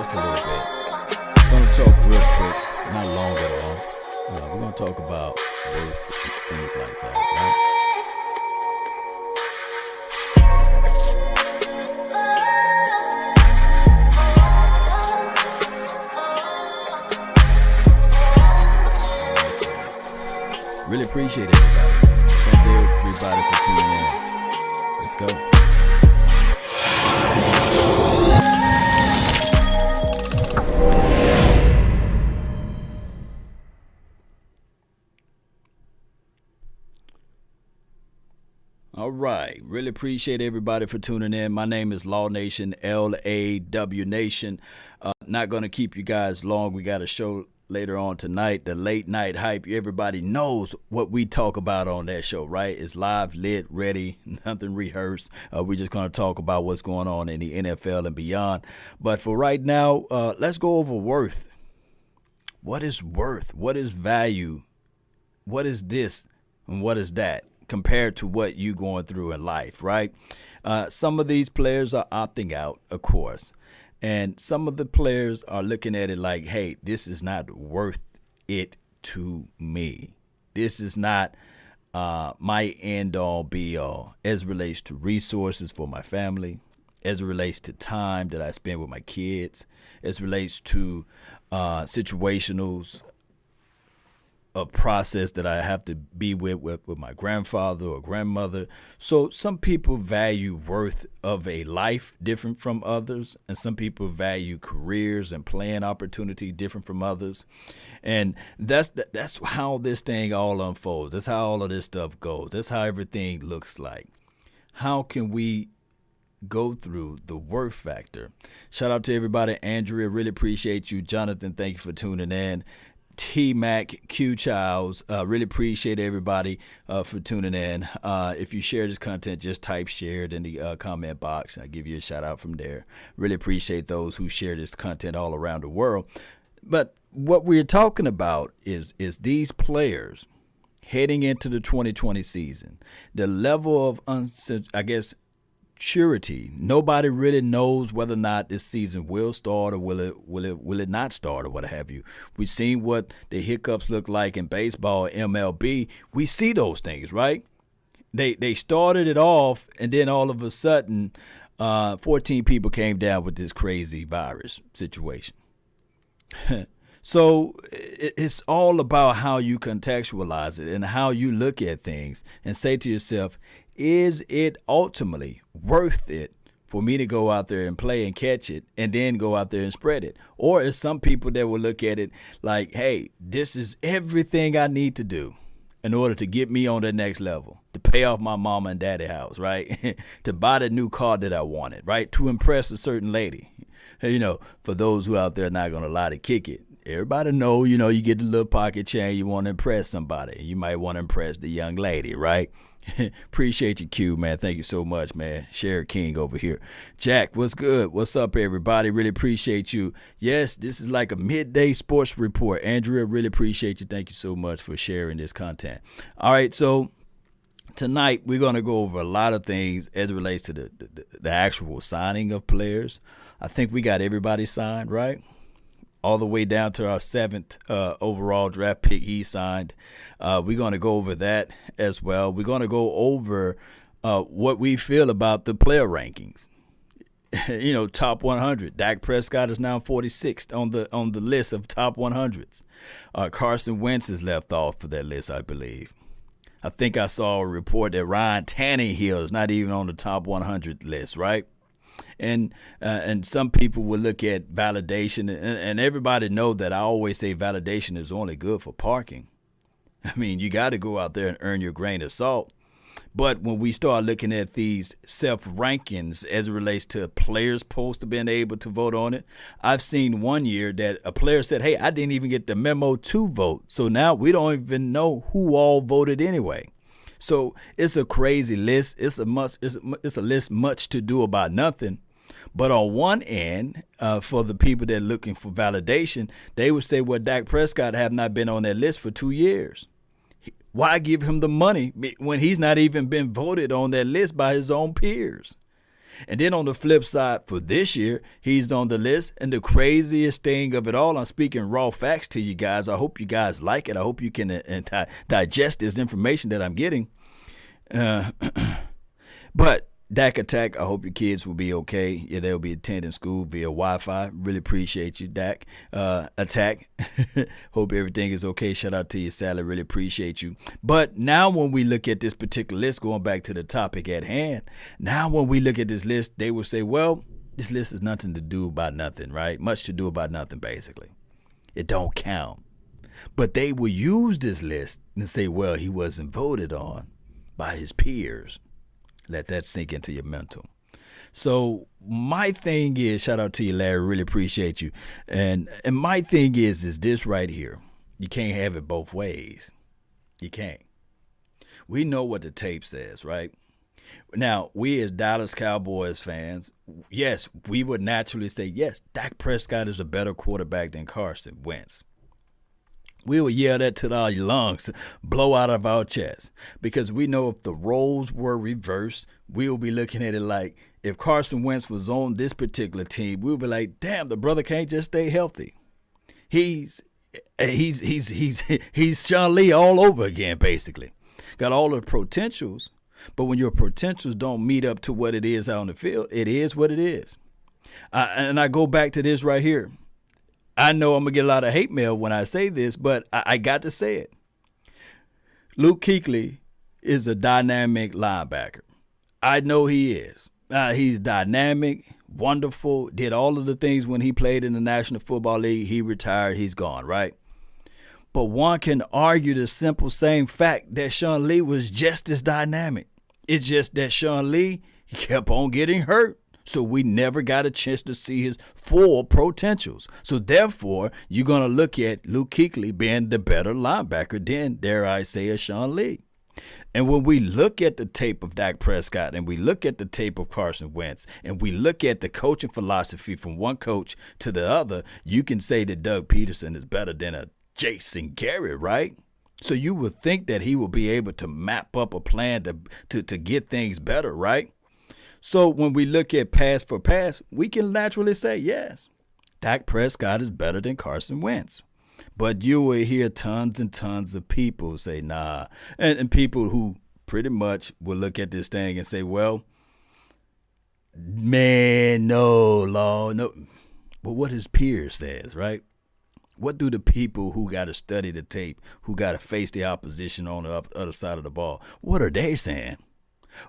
just a little bit. We're going to talk real quick, not long at all. We're going to talk about worth and things like that, right? Really appreciate everybody. Thank you everybody for tuning in. Let's go. All right. Really appreciate everybody for tuning in. My name is Law Nation, LAW Nation. Not going to keep you guys long. We got a show later on tonight, the late night hype. Everybody knows what we talk about on that show, right? It's live, lit, ready, nothing rehearsed. We're just going to talk about what's going on in the NFL and beyond. But for right now, let's go over worth. What is worth? What is value? What is this and what is that compared to what you're going through in life, right? Some of these players are opting out, of course. And some of the players are looking at it like, hey, this is not worth it to me. This is not my end-all, be-all as it relates to resources for my family, as it relates to time that I spend with my kids, as it relates to situationals, a process that I have to be with my grandfather or grandmother. So some people value worth of a life different from others, and some people value careers and playing opportunity different from others. And that's how this thing all unfolds. That's how all of this stuff goes. That's how everything looks like. How can we go through the worth factor? Shout out to everybody. Andrea, really appreciate you. Jonathan, thank you for tuning in. T-Mac, Q Childs, really appreciate everybody for tuning in. If you share this content, just type shared in the comment box. I'll give you a shout out from there. Really appreciate those who share this content all around the world. But what we're talking about is these players heading into the 2020 season. The level of, surety. Nobody really knows whether or not this season will start or will it not start or what have you. We've seen what the hiccups look like in baseball, MLB. We see those things, right? They started it off, and then all of a sudden, 14 people came down with this crazy virus situation. So it's all about how you contextualize it and how you look at things and say to yourself, is it ultimately worth it for me to go out there and play and catch it and then go out there and spread it? Or is some people that will look at it like, hey, this is everything I need to do in order to get me on the next level, to pay off my mama and daddy house, right? To buy the new car that I wanted, right? To impress a certain lady. You know, for those who out there are not going to lie to kick it. Everybody know, you get the little pocket chain, you want to impress somebody. You might want to impress the young lady, right? Appreciate you, Q, man. Thank you so much, man. Sherry King over here. Jack, what's good? What's up, everybody? Really appreciate you. Yes, this is like a midday sports report. Andrea, really appreciate you. Thank you so much for sharing this content. All right, so tonight we're going to go over a lot of things as it relates to the actual signing of players. I think we got everybody signed, right? All the way down to our 7th overall draft pick he signed. We're going to go over that as well. We're going to go over what we feel about the player rankings. Top 100. Dak Prescott is now 46th on the list of top 100s. Carson Wentz is left off for that list, I believe. I think I saw a report that Ryan Tannehill is not even on the top 100 list, right? And some people will look at validation, and everybody know that I always say validation is only good for parking. I mean, you got to go out there and earn your grain of salt. But when we start looking at these self-rankings as it relates to players supposed to being able to vote on it, I've seen one year that a player said, hey, I didn't even get the memo to vote. So now we don't even know who all voted anyway. So it's a crazy list. It's a list much to do about nothing. But on one end, for the people that are looking for validation, they would say, well, Dak Prescott have not been on that list for 2 years. Why give him the money when he's not even been voted on that list by his own peers? And then on the flip side, for this year, he's on the list. And the craziest thing of it all, I'm speaking raw facts to you guys. I hope you guys like it. I hope you can digest this information that I'm getting. But Dak Attack, I hope your kids will be okay. Yeah, they'll be attending school via Wi-Fi. Really appreciate you, Dak Attack. Hope everything is okay. Shout out to you, Sally. Really appreciate you. But now when we look at this particular list, going back to the topic at hand, now when we look at this list, they will say, well, this list is nothing to do about nothing, right? Much to do about nothing, basically. It don't count. But they will use this list and say, well, he wasn't voted on by his peers. Let that sink into your mental. So my thing is, shout out to you, Larry. Really appreciate you. And my thing is this right here. You can't have it both ways. You can't. We know what the tape says, right? Now, we as Dallas Cowboys fans, yes, we would naturally say, yes, Dak Prescott is a better quarterback than Carson Wentz. We will yell that to our lungs, blow out of our chest, because we know if the roles were reversed, we'll be looking at it like if Carson Wentz was on this particular team, we'll be like, damn, the brother can't just stay healthy. He's Sean Lee all over again, basically. Got all the potentials, but when your potentials don't meet up to what it is out on the field, it is what it is. And I go back to this right here. I know I'm going to get a lot of hate mail when I say this, but I got to say it. Luke Kuechly is a dynamic linebacker. I know he is. He's dynamic, wonderful, did all of the things when he played in the National Football League. He retired, he's gone, right? But one can argue the simple same fact that Sean Lee was just as dynamic. It's just that Sean Lee, he kept on getting hurt. So we never got a chance to see his full potentials. So therefore, you're going to look at Luke Kuechly being the better linebacker than, dare I say, a Sean Lee. And when we look at the tape of Dak Prescott and we look at the tape of Carson Wentz and we look at the coaching philosophy from one coach to the other, you can say that Doug Peterson is better than a Jason Garrett, right? So you would think that he will be able to map up a plan to get things better, right? So when we look at pass for pass, we can naturally say, yes, Dak Prescott is better than Carson Wentz. But you will hear tons and tons of people say, nah. And people who pretty much will look at this thing and say, well, man, no. But what his peers says, right? What do the people who got to study the tape, who got to face the opposition on the other side of the ball, what are they saying?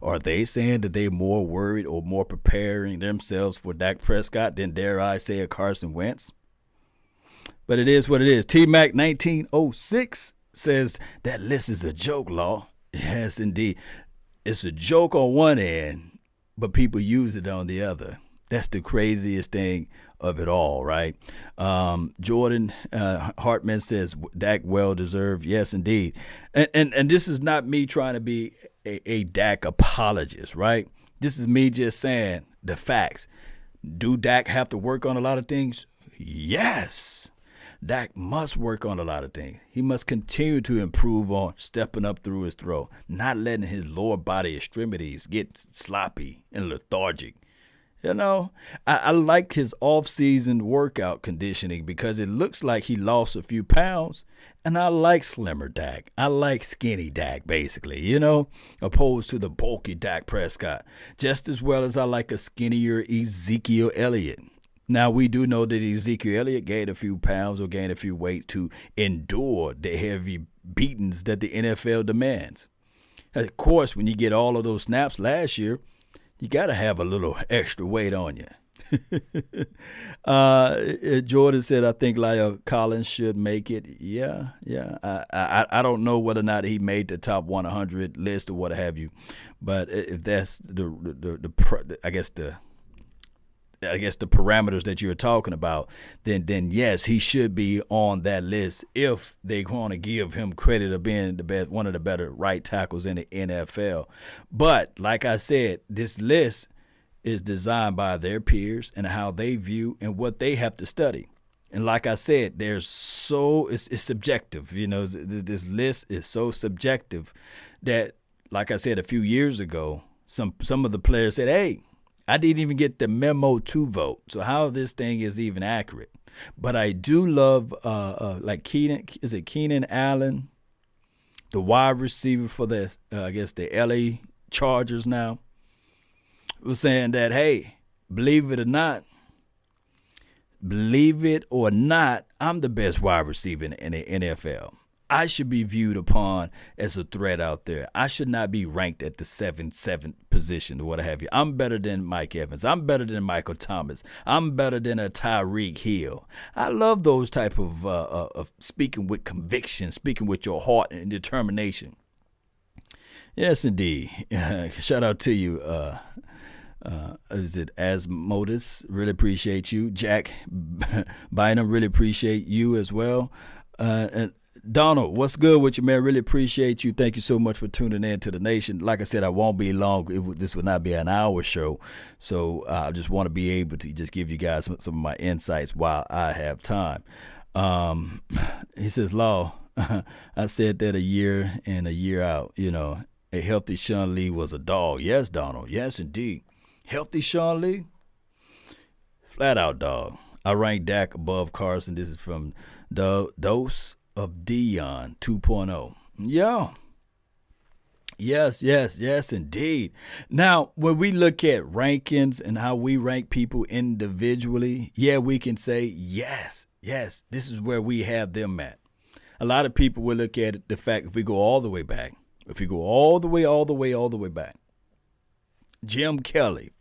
Are they saying that they're more worried or more preparing themselves for Dak Prescott than, dare I say, a Carson Wentz? But it is what it is. T-Mac 1906 says that list is a joke, Law. Yes, indeed. It's a joke on one end, but people use it on the other. That's the craziest thing of it all, right? Jordan Hartman says Dak well-deserved. Yes, indeed. And this is not me trying to be a Dak apologist, right? This is me just saying the facts. Do Dak have to work on a lot of things? Yes. Dak must work on a lot of things. He must continue to improve on stepping up through his throw, not letting his lower body extremities get sloppy and lethargic. You know, I like his off-season workout conditioning because it looks like he lost a few pounds, and I like slimmer Dak. I like skinny Dak, basically, you know, opposed to the bulky Dak Prescott, just as well as I like a skinnier Ezekiel Elliott. Now, we do know that Ezekiel Elliott gained a few pounds or gained a few weight to endure the heavy beatings that the NFL demands. Of course, when you get all of those snaps last year, you got to have a little extra weight on you. Jordan said, I think Lyle Collins should make it. Yeah. I don't know whether or not he made the top 100 list or what have you. But if that's I guess the parameters that you're talking about, then yes, he should be on that list if they want to give him credit of being the best, one of the better right tackles in the NFL. But like I said, this list is designed by their peers and how they view and what they have to study. And like I said, it's subjective. You know, this list is so subjective that, like I said a few years ago, some of the players said, hey, I didn't even get the memo to vote. So how this thing is even accurate. But I do love like Keenan Allen, the wide receiver for the I guess the LA Chargers now, was saying that, hey, believe it or not, I'm the best wide receiver in the NFL. I should be viewed upon as a threat out there. I should not be ranked at the 7th position or what have you. I'm better than Mike Evans. I'm better than Michael Thomas. I'm better than a Tyreek Hill. I love those type of speaking with conviction, speaking with your heart and determination. Yes, indeed. Shout out to you. Is it Asmodus? Really appreciate you. Jack Bynum, really appreciate you as well. And Donald, what's good with you, man? Really appreciate you. Thank you so much for tuning in to the nation. Like I said, I won't be long. This would not be an hour show. So I just want to be able to just give you guys some of my insights while I have time. He says, Law, I said that a year in, a year out. You know, a healthy Sean Lee was a dog. Yes, Donald. Yes, indeed. Healthy Sean Lee? Flat out dog. I rank Dak above Carson. This is from Dose of Dion 2.0. Yeah. Yes, indeed. Now, when we look at rankings and how we rank people individually, yeah, we can say, yes, this is where we have them at. A lot of people will look at the fact if we go all the way back, all the way back, Jim Kelly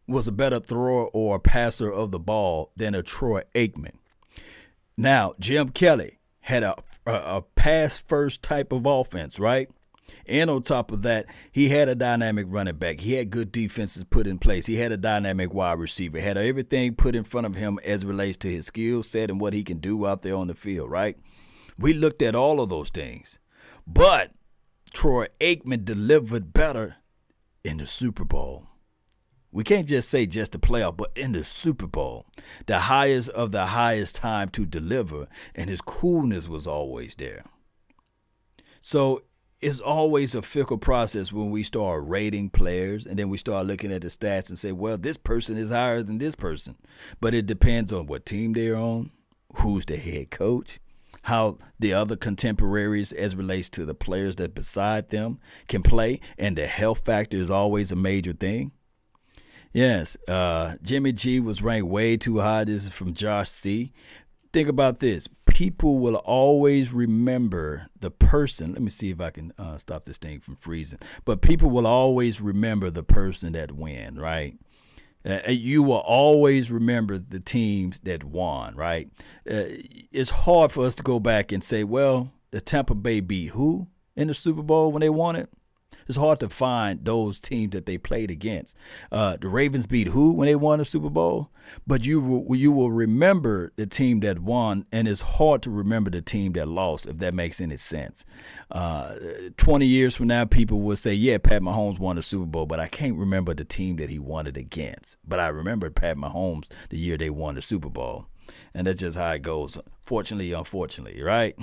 was a better thrower or passer of the ball than a Troy Aikman. Now, Jim Kelly had a pass-first type of offense, right? And on top of that, he had a dynamic running back. He had good defenses put in place. He had a dynamic wide receiver. Had everything put in front of him as it relates to his skill set and what he can do out there on the field, right? We looked at all of those things. But Troy Aikman delivered better in the Super Bowl. We can't just say just the playoff, but in the Super Bowl, the highest of the highest time to deliver, and his coolness was always there. So it's always a fickle process when we start rating players, and then we start looking at the stats and say, well, this person is higher than this person. But it depends on what team they're on, who's the head coach, how the other contemporaries as relates to the players that beside them can play, and the health factor is always a major thing. Yes, Jimmy G was ranked way too high. This is from Josh C. Think about this. People will always remember the person. Let me see if I can stop this thing from freezing. But people will always remember the person that win, right? You will always remember the teams that won, right? It's hard for us to go back and say, well, the Tampa Bay beat who in the Super Bowl when they won it? It's hard to find those teams that they played against. The Ravens beat who when they won the Super Bowl? But you will remember the team that won, and it's hard to remember the team that lost, if that makes any sense. 20 years from now, people will say, yeah, Pat Mahomes won the Super Bowl, but I can't remember the team that he won it against. But I remember Pat Mahomes the year they won the Super Bowl. And that's just how it goes. Fortunately, unfortunately, right?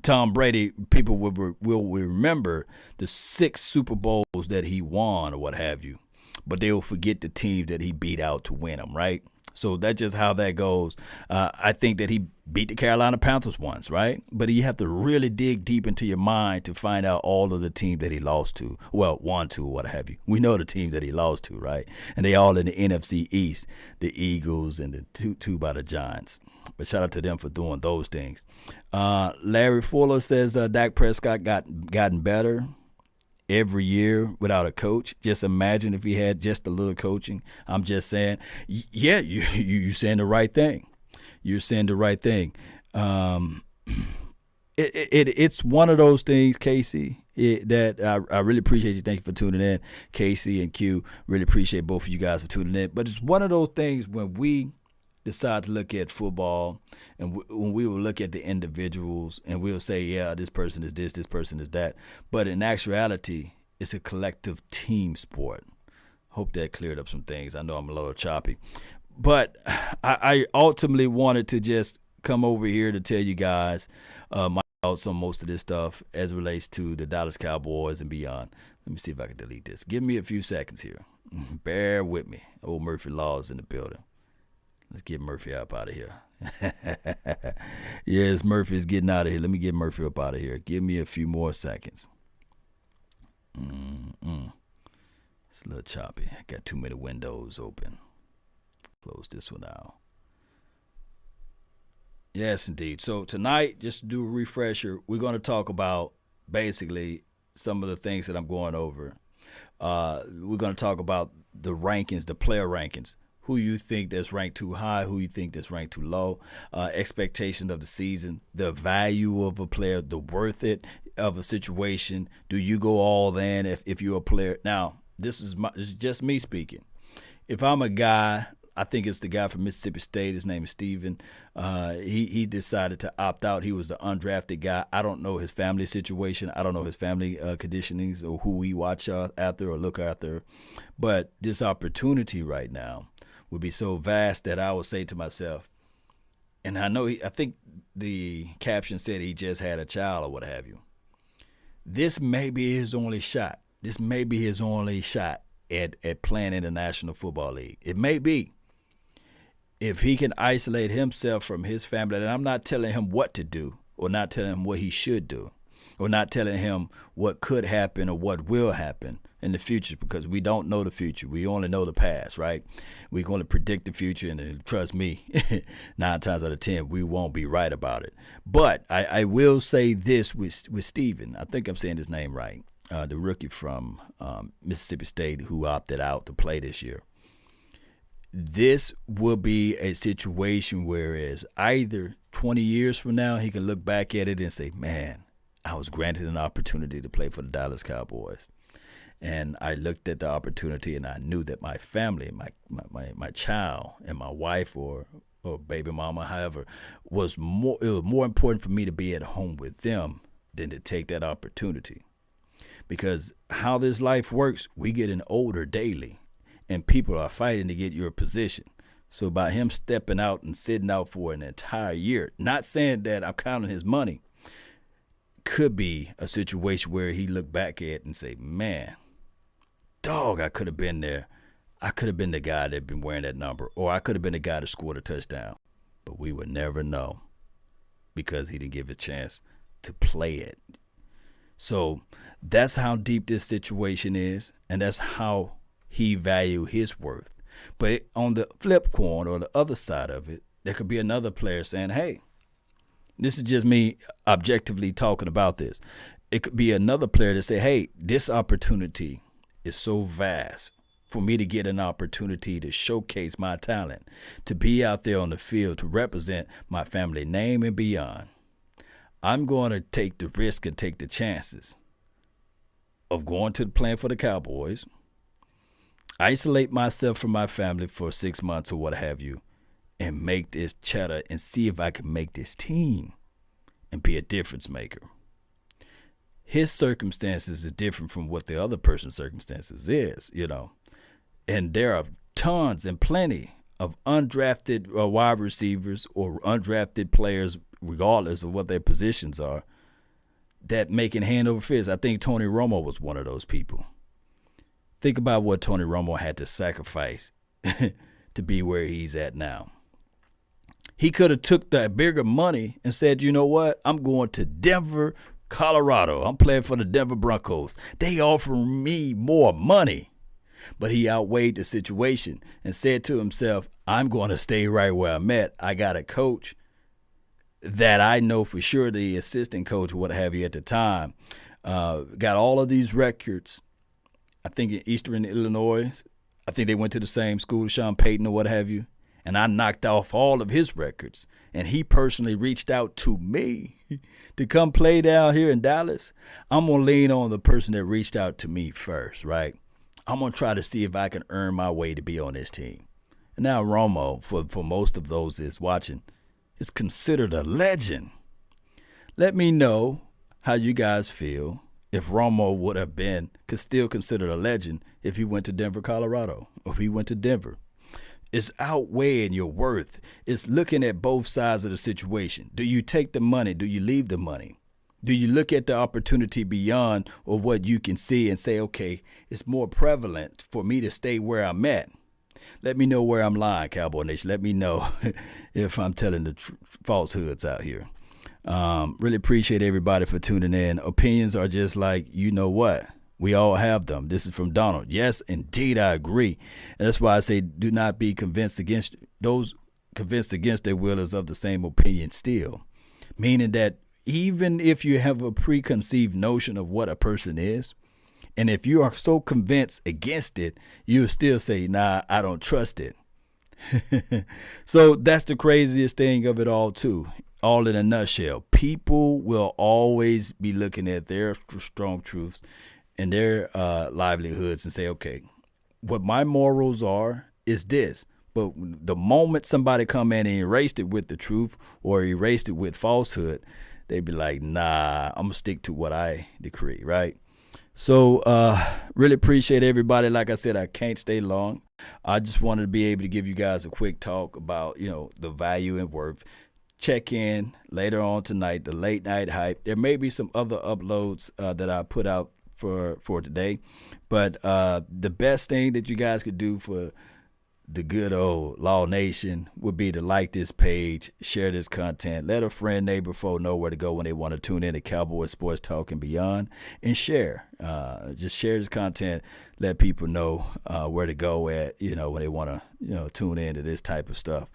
Tom Brady, people will remember the 6 Super Bowls that he won or what have you, but they will forget the teams that he beat out to win them, right? So that's just how that goes. I think that he beat the Carolina Panthers once, right? But you have to really dig deep into your mind to find out all of the teams that he lost to. Well, won to, what have you. We know the teams that he lost to, right? And they all in the NFC East, the Eagles and the two by the Giants. But shout out to them for doing those things. Larry Fuller says Dak Prescott gotten better every year without a coach. Just imagine if he had just a little coaching. I'm just saying, yeah, you're saying the right thing. You're saying the right thing. It's one of those things, Casey, that I really appreciate you. Thank you for tuning in. Casey and Q, really appreciate both of you guys for tuning in. But it's one of those things when we decide to look at football and when we will look at the individuals and we'll say, yeah, this person is this person is that. But in actuality, it's a collective team sport. Hope that cleared up some things. I know I'm a little choppy. But I ultimately wanted to just come over here to tell you guys my some most of this stuff as it relates to the Dallas Cowboys and beyond. Let me see if I can delete this. Give me a few seconds here. Bear with me. Old Murphy Law is in the building. Let's get Murphy up out of here. Yes, Murphy is getting out of here. Let me get Murphy up out of here. Give me a few more seconds. It's a little choppy. I got too many windows open. Close this one out. Yes, indeed. So tonight, just to do a refresher, we're going to talk about basically some of the things that I'm going over. We're going to talk about the rankings, the player rankings. Who you think that's ranked too high, who you think that's ranked too low, expectations of the season, the value of a player, the worth it of a situation. Do you go all in if you're a player? Now, this is just me speaking. If I'm a guy, I think it's the guy from Mississippi State. His name is Steven. He decided to opt out. He was the undrafted guy. I don't know his family situation. I don't know his family conditionings or who he watch after or look after. But this opportunity right now would be so vast that I would say to myself, and I think the caption said he just had a child or what have you. This may be his only shot. This may be his only shot at playing in the National Football League. It may be. If he can isolate himself from his family, and I'm not telling him what to do or not telling him what he should do or not telling him what could happen or what will happen in the future, because we don't know the future. We only know the past, right? We're going to predict the future, and trust me, 9 times out of 10, we won't be right about it. But I will say this with Steven. I think I'm saying his name right, the rookie from Mississippi State who opted out to play this year. This will be a situation whereas either 20 years from now, he can look back at it and say, man, I was granted an opportunity to play for the Dallas Cowboys. And I looked at the opportunity and I knew that my family, my child and my wife or baby mama, however, it was more important for me to be at home with them than to take that opportunity. Because how this life works, we getting older daily and people are fighting to get your position. So by him stepping out and sitting out for an entire year, not saying that I'm counting his money, could be a situation where he look back at it and say, man, dog, I could have been there. I could have been the guy that been wearing that number, or I could have been the guy that scored a touchdown. But we would never know because he didn't give a chance to play it. So that's how deep this situation is, and that's how he value his worth. But on the flip coin or the other side of it, there could be another player saying, hey, this is just me objectively talking about this. It could be another player to say, hey, this opportunity is so vast for me to get an opportunity to showcase my talent, to be out there on the field, to represent my family name and beyond. I'm going to take the risk and take the chances of going to playing for the Cowboys, isolate myself from my family for 6 months or what have you, and make this cheddar and see if I can make this team and be a difference maker. His circumstances is different from what the other person's circumstances is, And there are tons and plenty of undrafted wide receivers or undrafted players, regardless of what their positions are, that making hand over fist. I think Tony Romo was one of those people. Think about what Tony Romo had to sacrifice to be where he's at now. He could have took that bigger money and said, you know what? I'm going to Denver, Colorado. I'm playing for the Denver Broncos. They offer me more money. But he outweighed the situation and said to himself, I'm going to stay right where I'm at. I got a coach that I know for sure, the assistant coach, what have you at the time, got all of these records. I think in Eastern Illinois, I think they went to the same school, Sean Payton or what have you. And I knocked off all of his records. And he personally reached out to me to come play down here in Dallas. I'm going to lean on the person that reached out to me first, right? I'm going to try to see if I can earn my way to be on this team. And now Romo, for most of those that's watching, is considered a legend. Let me know how you guys feel if Romo would have been still considered a legend if he went to Denver, Colorado, or if he went to Denver. It's outweighing your worth. It's looking at both sides of the situation. Do you take the money? Do you leave the money? Do you look at the opportunity beyond or what you can see and say, okay, it's more prevalent for me to stay where I'm at? Let me know where I'm lying, Cowboy Nation. Let me know if I'm telling the falsehoods out here. Really appreciate everybody for tuning in. Opinions are just like, you know what? We all have them. This is from Donald. Yes, indeed, I agree. And that's why I say do not be convinced against those convinced against their will is of the same opinion still. Meaning that even if you have a preconceived notion of what a person is, and if you are so convinced against it, you still say, nah, I don't trust it. So that's the craziest thing of it all, too. All in a nutshell. People will always be looking at their strong truths and their livelihoods and say, okay, what my morals are is this. But the moment somebody come in and erased it with the truth or erased it with falsehood, they'd be like, nah, I'm going to stick to what I decree, right? So really appreciate everybody. Like I said, I can't stay long. I just wanted to be able to give you guys a quick talk about, the value and worth. Check in later on tonight, the late night hype. There may be some other uploads that I put out for today. But the best thing that you guys could do for the good old Law Nation would be to like this page, share this content, let a friend, neighbor, foe know where to go when they want to tune in to Cowboy Sports Talk and beyond, and share. Just share this content, let people know where to go at, when they want to, tune into this type of stuff.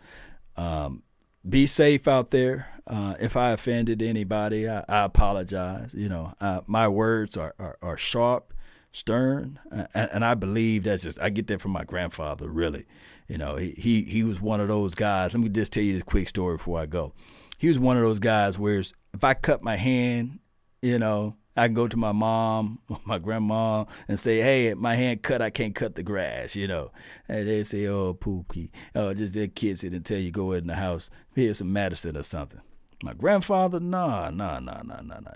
Be safe out there. If I offended anybody, I apologize. My words are sharp, stern, and I believe I get that from my grandfather, really. He was one of those guys. Let me just tell you this quick story before I go. He was one of those guys where if I cut my hand, I can go to my mom or my grandma and say, hey, my hand cut, I can't cut the grass, And they say, oh, Pookie. Oh, just their kids sit and tell you go in the house, here's some medicine or something. My grandfather, nah.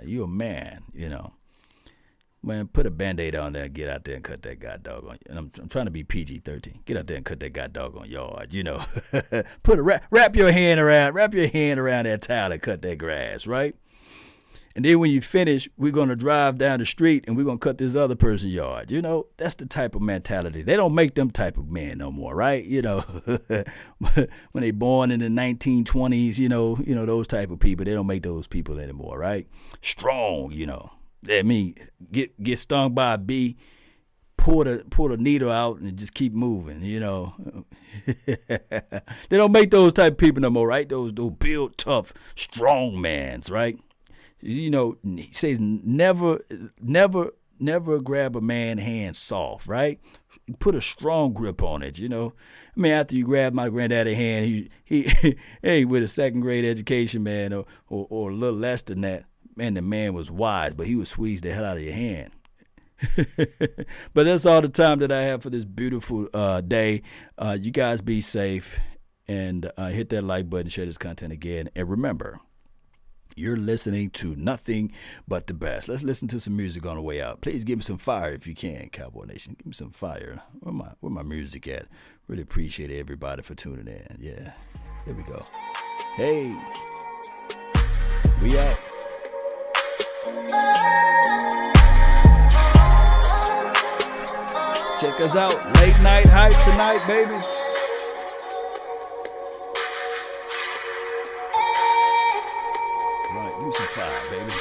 You a man, Man, put a Band-Aid on there and get out there and cut that god dog on you. And I'm trying to be PG-13. Get out there and cut that god dog on yard, wrap your hand around that towel and cut that grass, right? And then when you finish, we're going to drive down the street and we're going to cut this other person's yard. That's the type of mentality. They don't make them type of men no more, right? When they born in the 1920s, those type of people, they don't make those people anymore, right? Strong, I mean, get stung by a bee, pull the needle out and just keep moving, They don't make those type of people no more, right? Those built tough, strong mans, right? He says never grab a man's hand soft, right? Put a strong grip on it, after you grab my granddaddy hand, he hey, with a second grade education, man, or a little less than that, man, the man was wise, but he would squeeze the hell out of your hand. But that's all the time that I have for this beautiful day. You guys be safe and hit that like button, share this content again, and remember, you're listening to nothing but the best. Let's listen to some music on the way out. Please give me some fire if you can, Cowboy Nation. Give me some fire. Where my music at? Really appreciate everybody for tuning in. Yeah, here we go. Hey, we out. Check us out. Late night hype tonight, baby. Give me some fire, baby.